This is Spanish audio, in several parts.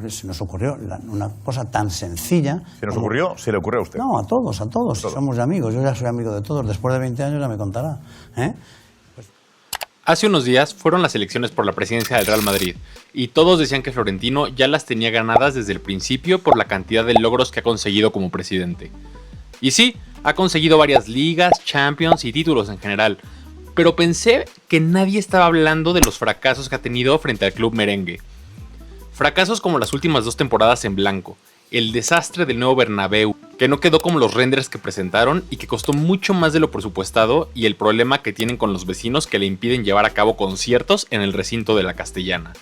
se nos ocurrió una cosa tan sencilla. ¿Se nos ocurrió? ¿Se le ocurrió a usted? No, a todos. Somos amigos. Yo ya soy amigo de todos. Después de 20 años ya me contará. Hace unos días fueron las elecciones por la presidencia del Real Madrid y todos decían que Florentino ya las tenía ganadas desde el principio por la cantidad de logros que ha conseguido como presidente. Y sí, ha conseguido varias ligas, Champions y títulos en general, pero pensé que nadie estaba hablando de los fracasos que ha tenido frente al club merengue. Fracasos como las últimas 2 temporadas en blanco, el desastre del nuevo Bernabéu, que no quedó como los renders que presentaron y que costó mucho más de lo presupuestado, y el problema que tienen con los vecinos que le impiden llevar a cabo conciertos en el recinto de la Castellana.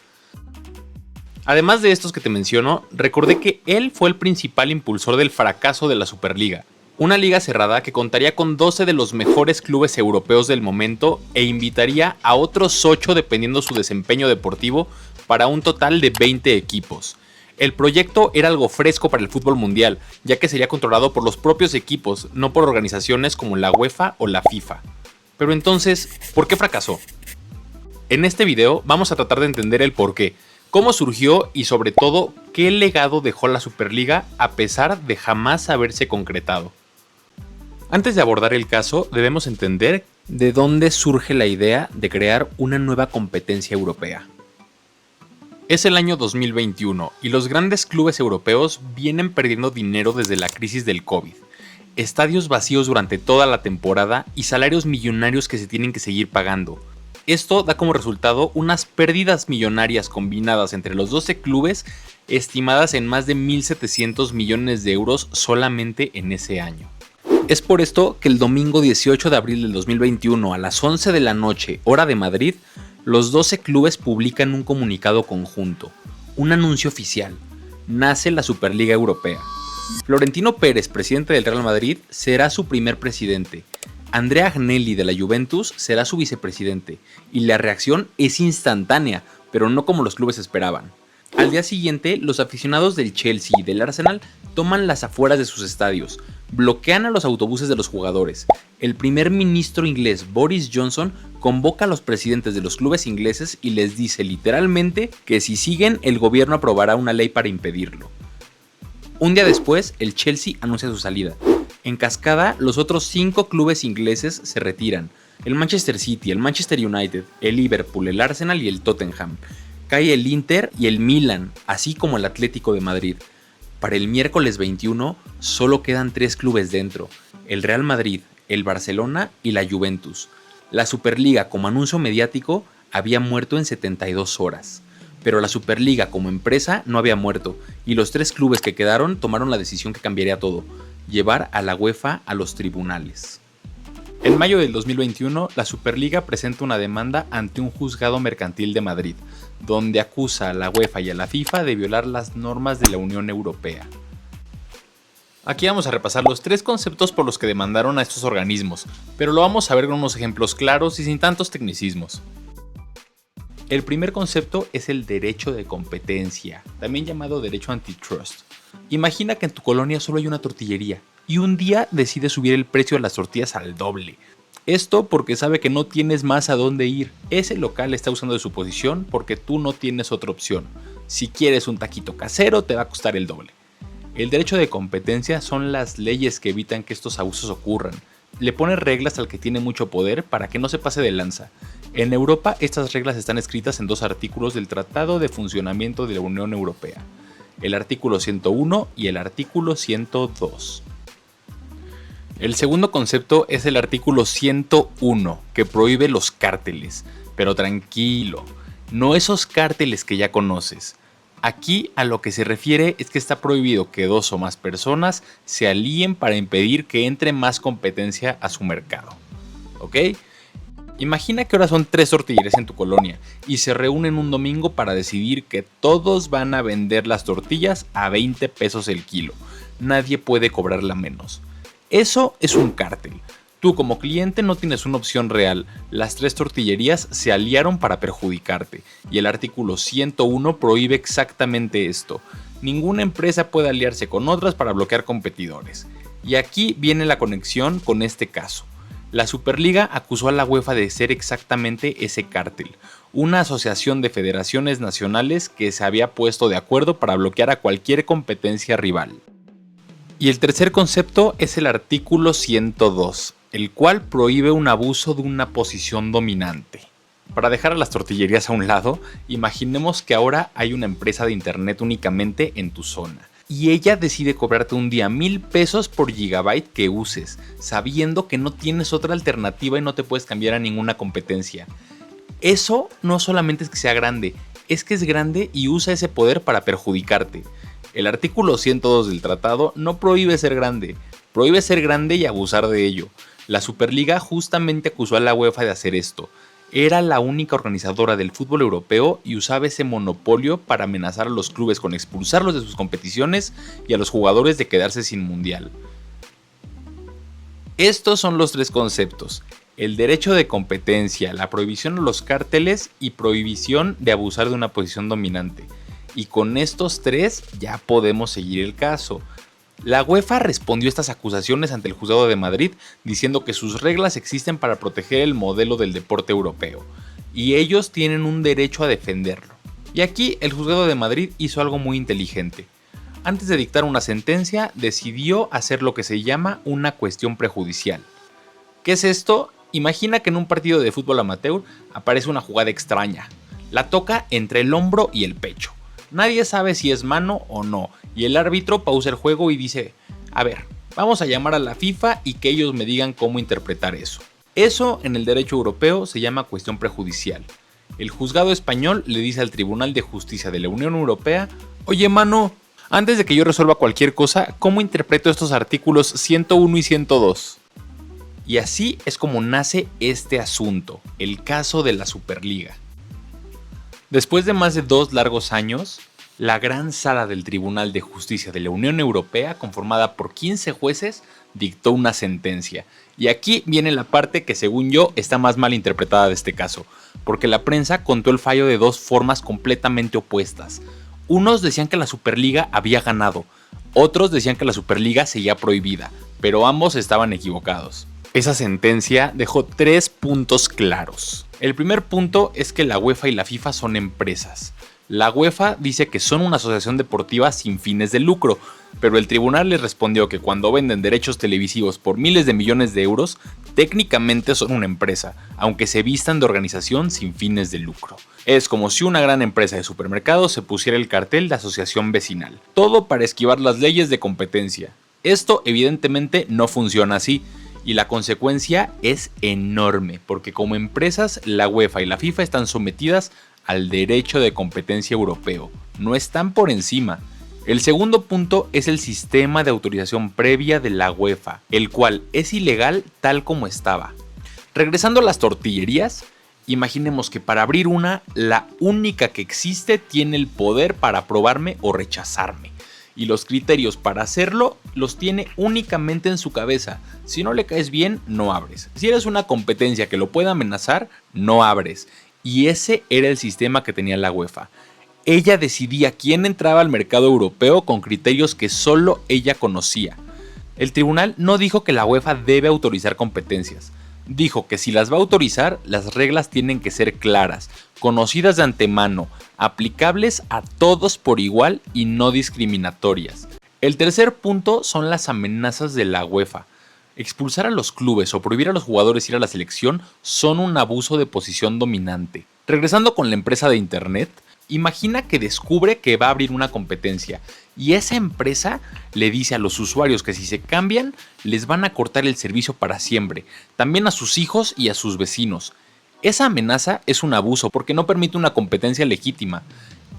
Además de estos que te menciono, recordé que él fue el principal impulsor del fracaso de la Superliga, una liga cerrada que contaría con 12 de los mejores clubes europeos del momento e invitaría a otros 8 dependiendo su desempeño deportivo para un total de 20 equipos. El proyecto era algo fresco para el fútbol mundial, ya que sería controlado por los propios equipos, no por organizaciones como la UEFA o la FIFA. Pero entonces, ¿por qué fracasó? En este video vamos a tratar de entender el porqué, cómo surgió y sobre todo qué legado dejó la Superliga a pesar de jamás haberse concretado. Antes de abordar el caso, debemos entender de dónde surge la idea de crear una nueva competencia europea. Es el año 2021 y los grandes clubes europeos vienen perdiendo dinero desde la crisis del COVID. Estadios vacíos durante toda la temporada y salarios millonarios que se tienen que seguir pagando. Esto da como resultado unas pérdidas millonarias combinadas entre los 12 clubes estimadas en más de 1.700 millones de euros solamente en ese año. Es por esto que el domingo 18 de abril del 2021 a las 11 de la noche, hora de Madrid, los 12 clubes publican un comunicado conjunto, un anuncio oficial. Nace la Superliga Europea. Florentino Pérez, presidente del Real Madrid, será su primer presidente. Andrea Agnelli de la Juventus será su vicepresidente. Y la reacción es instantánea, pero no como los clubes esperaban. Al día siguiente, los aficionados del Chelsea y del Arsenal toman las afueras de sus estadios, bloquean a los autobuses de los jugadores. El primer ministro inglés Boris Johnson convoca a los presidentes de los clubes ingleses y les dice literalmente que si siguen, el gobierno aprobará una ley para impedirlo. Un día después, el Chelsea anuncia su salida. En cascada, los otros 5 clubes ingleses se retiran: el Manchester City, el Manchester United, el Liverpool, el Arsenal y el Tottenham. Cae el Inter y el Milan, así como el Atlético de Madrid. Para el miércoles 21 solo quedan 3 clubes dentro: el Real Madrid, el Barcelona y la Juventus. La Superliga como anuncio mediático había muerto en 72 horas. Pero la Superliga como empresa no había muerto, y los 3 clubes que quedaron tomaron la decisión que cambiaría todo: llevar a la UEFA a los tribunales. En mayo del 2021, la Superliga presenta una demanda ante un juzgado mercantil de Madrid, donde acusa a la UEFA y a la FIFA de violar las normas de la Unión Europea. Aquí vamos a repasar los 3 conceptos por los que demandaron a estos organismos, pero lo vamos a ver con unos ejemplos claros y sin tantos tecnicismos. El primer concepto es el derecho de competencia, también llamado derecho antitrust. Imagina que en tu colonia solo hay una tortillería y un día decide subir el precio de las tortillas al doble. Esto porque sabe que no tienes más a dónde ir. Ese local está usando de su posición porque tú no tienes otra opción. Si quieres un taquito casero, te va a costar el doble. El derecho de competencia son las leyes que evitan que estos abusos ocurran. Le pone reglas al que tiene mucho poder para que no se pase de lanza. En Europa, estas reglas están escritas en 2 artículos del Tratado de Funcionamiento de la Unión Europea: el artículo 101 y el artículo 102. El segundo concepto es el artículo 101, que prohíbe los cárteles. Pero tranquilo, no esos cárteles que ya conoces. Aquí a lo que se refiere es que está prohibido que 2 o más personas se alíen para impedir que entre más competencia a su mercado. ¿Ok? Imagina que ahora son 3 tortillerías en tu colonia y se reúnen un domingo para decidir que todos van a vender las tortillas a 20 pesos el kilo. Nadie puede cobrarla menos. Eso es un cártel. Tú como cliente no tienes una opción real. Las 3 tortillerías se aliaron para perjudicarte y el artículo 101 prohíbe exactamente esto. Ninguna empresa puede aliarse con otras para bloquear competidores. Y aquí viene la conexión con este caso. La Superliga acusó a la UEFA de ser exactamente ese cártel, una asociación de federaciones nacionales que se había puesto de acuerdo para bloquear a cualquier competencia rival. Y el tercer concepto es el artículo 102, el cual prohíbe un abuso de una posición dominante. Para dejar a las tortillerías a un lado, imaginemos que ahora hay una empresa de internet únicamente en tu zona. Y ella decide cobrarte un día 1,000 pesos por gigabyte que uses, sabiendo que no tienes otra alternativa y no te puedes cambiar a ninguna competencia. Eso no solamente es que sea grande, es que es grande y usa ese poder para perjudicarte. El artículo 102 del tratado no prohíbe ser grande y abusar de ello. La Superliga justamente acusó a la UEFA de hacer esto. Era la única organizadora del fútbol europeo y usaba ese monopolio para amenazar a los clubes con expulsarlos de sus competiciones y a los jugadores de quedarse sin mundial. Estos son los tres conceptos: el derecho de competencia, la prohibición a los cárteles y prohibición de abusar de una posición dominante. Y con estos tres ya podemos seguir el caso. La UEFA respondió a estas acusaciones ante el Juzgado de Madrid diciendo que sus reglas existen para proteger el modelo del deporte europeo y ellos tienen un derecho a defenderlo. Y aquí el Juzgado de Madrid hizo algo muy inteligente. Antes de dictar una sentencia, decidió hacer lo que se llama una cuestión prejudicial. ¿Qué es esto? Imagina que en un partido de fútbol amateur aparece una jugada extraña. La toca entre el hombro y el pecho. Nadie sabe si es mano o no, y el árbitro pausa el juego y dice: a ver, vamos a llamar a la FIFA y que ellos me digan cómo interpretar eso. Eso en el derecho europeo se llama cuestión prejudicial. El juzgado español le dice al Tribunal de Justicia de la Unión Europea: oye mano, antes de que yo resuelva cualquier cosa, ¿cómo interpreto estos artículos 101 y 102? Y así es como nace este asunto, el caso de la Superliga. Después de más de 2 largos años, la Gran Sala del Tribunal de Justicia de la Unión Europea, conformada por 15 jueces, dictó una sentencia. Y aquí viene la parte que, según yo, está más mal interpretada de este caso, porque la prensa contó el fallo de 2 formas completamente opuestas. Unos decían que la Superliga había ganado, otros decían que la Superliga seguía prohibida, pero ambos estaban equivocados. Esa sentencia dejó 3 puntos claros. El primer punto es que la UEFA y la FIFA son empresas. La UEFA dice que son una asociación deportiva sin fines de lucro, pero el tribunal les respondió que cuando venden derechos televisivos por miles de millones de euros, técnicamente son una empresa, aunque se vistan de organización sin fines de lucro. Es como si una gran empresa de supermercados se pusiera el cartel de asociación vecinal. Todo para esquivar las leyes de competencia. Esto evidentemente no funciona así. Y la consecuencia es enorme, porque como empresas la UEFA y la FIFA están sometidas al derecho de competencia europeo, no están por encima. El segundo punto es el sistema de autorización previa de la UEFA, el cual es ilegal tal como estaba. Regresando a las tortillerías, imaginemos que para abrir una, la única que existe tiene el poder para aprobarme o rechazarme. Y los criterios para hacerlo los tiene únicamente en su cabeza. Si no le caes bien, no abres. Si eres una competencia que lo pueda amenazar, no abres. Y ese era el sistema que tenía la UEFA. Ella decidía quién entraba al mercado europeo con criterios que solo ella conocía. El tribunal no dijo que la UEFA debe autorizar competencias. Dijo que si las va a autorizar, las reglas tienen que ser claras, conocidas de antemano, aplicables a todos por igual y no discriminatorias. El tercer punto son las amenazas de la UEFA. Expulsar a los clubes o prohibir a los jugadores ir a la selección son un abuso de posición dominante. Regresando con la empresa de internet, imagina que descubre que va a abrir una competencia y esa empresa le dice a los usuarios que si se cambian les van a cortar el servicio para siempre, también a sus hijos y a sus vecinos. Esa amenaza es un abuso porque no permite una competencia legítima.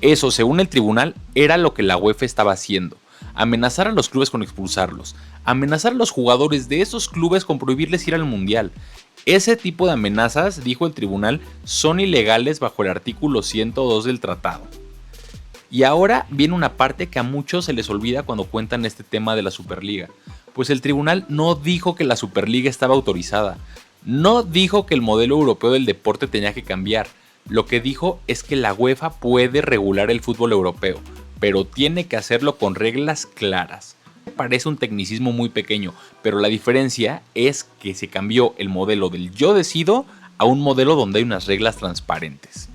Eso, según el tribunal, era lo que la UEFA estaba haciendo. Amenazar a los clubes con expulsarlos. Amenazar a los jugadores de esos clubes con prohibirles ir al mundial. Ese tipo de amenazas, dijo el tribunal, son ilegales bajo el artículo 102 del tratado. Y ahora viene una parte que a muchos se les olvida cuando cuentan este tema de la Superliga. Pues el tribunal no dijo que la Superliga estaba autorizada. No dijo que el modelo europeo del deporte tenía que cambiar. Lo que dijo es que la UEFA puede regular el fútbol europeo, pero tiene que hacerlo con reglas claras. Parece un tecnicismo muy pequeño, pero la diferencia es que se cambió el modelo del yo decido a un modelo donde hay unas reglas transparentes.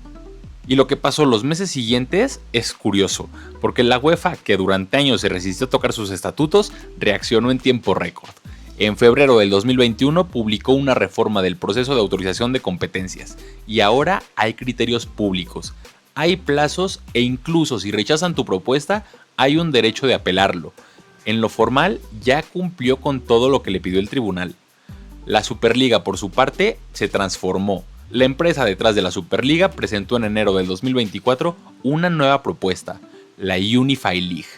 Y lo que pasó los meses siguientes es curioso, porque la UEFA, que durante años se resistió a tocar sus estatutos, reaccionó en tiempo récord. En febrero del 2021 publicó una reforma del proceso de autorización de competencias, y ahora hay criterios públicos, hay plazos e incluso si rechazan tu propuesta, hay un derecho de apelarlo. En lo formal, ya cumplió con todo lo que le pidió el tribunal. La Superliga, por su parte, se transformó. La empresa detrás de la Superliga presentó en enero del 2024 una nueva propuesta, la Unify League.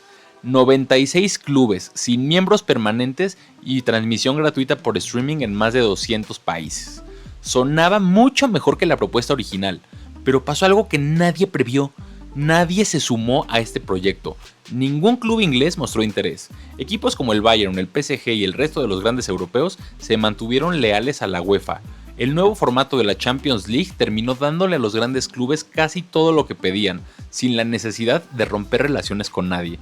96 clubes sin miembros permanentes y transmisión gratuita por streaming en más de 200 países. Sonaba mucho mejor que la propuesta original, pero pasó algo que nadie previó. Nadie se sumó a este proyecto. Ningún club inglés mostró interés. Equipos como el Bayern, el PSG y el resto de los grandes europeos se mantuvieron leales a la UEFA. El nuevo formato de la Champions League terminó dándole a los grandes clubes casi todo lo que pedían, sin la necesidad de romper relaciones con nadie.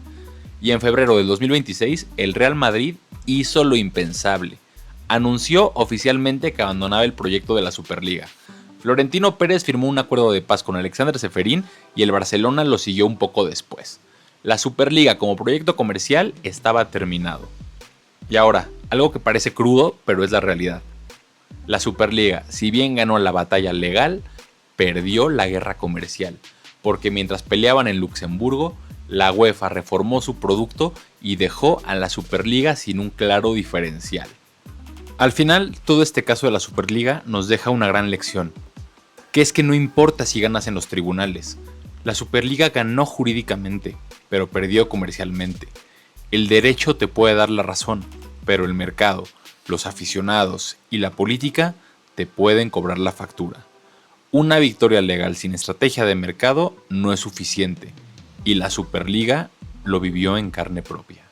Y en febrero del 2026, el Real Madrid hizo lo impensable. Anunció oficialmente que abandonaba el proyecto de la Superliga. Florentino Pérez firmó un acuerdo de paz con Alexander Ceferín y el Barcelona lo siguió un poco después. La Superliga como proyecto comercial estaba terminado. Y ahora, algo que parece crudo, pero es la realidad. La Superliga, si bien ganó la batalla legal, perdió la guerra comercial, porque mientras peleaban en Luxemburgo, la UEFA reformó su producto y dejó a la Superliga sin un claro diferencial. Al final, todo este caso de la Superliga nos deja una gran lección, que es que no importa si ganas en los tribunales, la Superliga ganó jurídicamente, pero perdió comercialmente. El derecho te puede dar la razón, pero el mercado, los aficionados y la política te pueden cobrar la factura. Una victoria legal sin estrategia de mercado no es suficiente, y la Superliga lo vivió en carne propia.